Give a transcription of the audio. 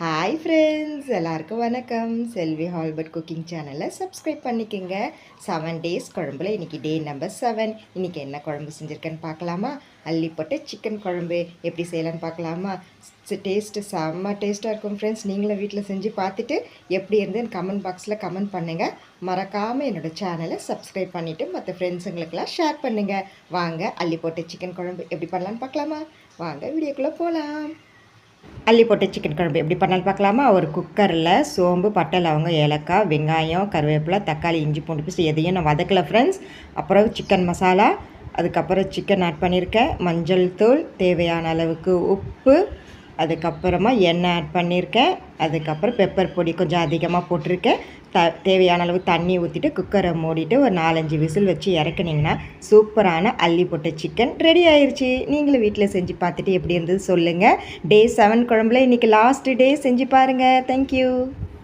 Hi friends, எல்லாருக்கும் வணக்கம். செல்வி Halbert cooking சேனலை சப்ஸ்கிரைப் பண்ணிக்கோங்க. 7 டேஸ் குழம்புல இன்றைக்கி டே நம்பர் 7. இன்றைக்கி என்ன குழம்பு செஞ்சுருக்கேன்னு பார்க்கலாமா? அள்ளி போட்டு சிக்கன் குழம்பு எப்படி செய்யலான்னு பார்க்கலாமா? டேஸ்ட்டு செம்ம டேஸ்ட்டாக இருக்கும் ஃப்ரெண்ட்ஸ். நீங்களும் வீட்டில் செஞ்சு பார்த்துட்டு எப்படி இருந்துன்னு கமெண்ட் பாக்ஸில் கமெண்ட் பண்ணுங்கள். மறக்காமல் என்னோடய சேனலை சப்ஸ்கிரைப் பண்ணிவிட்டு மற்ற ஃப்ரெண்ட்ஸுங்களுக்கெல்லாம் ஷேர் பண்ணுங்கள். வாங்க அள்ளி போட்டு சிக்கன் குழம்பு எப்படி பண்ணலான்னு பார்க்கலாமா? வாங்க வீடியோக்குள்ளே போகலாம். அள்ளி போட்டு சிக்கன் குழம்பு எப்படி பண்ணாலும் பார்க்கலாமா? ஒரு குக்கரில் சோம்பு, பட்டை, லவங்கம், ஏலக்காய், வெங்காயம், கருவேப்பிலை, தக்காளி, இஞ்சி பூண்டு பேஸ்ட் எதையும் நான் வதக்கலை ஃப்ரெண்ட்ஸ். அப்புறம் சிக்கன் மசாலா, அதுக்கப்புறம் சிக்கன் ஆட் பண்ணியிருக்கேன். மஞ்சள் தூள், தேவையான அளவுக்கு உப்பு, அதுக்கப்புறமா எண்ணெய் ஆட் பண்ணியிருக்கேன். அதுக்கப்புறம் பெப்பர் பொடி கொஞ்சம் அதிகமாக போட்டிருக்கேன். தேவையான அளவு தண்ணி ஊற்றிட்டு குக்கரை மூடிட்டு ஒரு 4-5 விசில் வச்சு இறக்குனிங்கன்னா சூப்பரான அள்ளி போட்ட சிக்கன் ரெடி ஆயிடுச்சு. நீங்களும் வீட்டில் செஞ்சு பார்த்துட்டு எப்படி இருந்தது சொல்லுங்கள். டே 7 குழம்புல இன்றைக்கி லாஸ்ட்டு டே செஞ்சு பாருங்கள். தேங்க்யூ.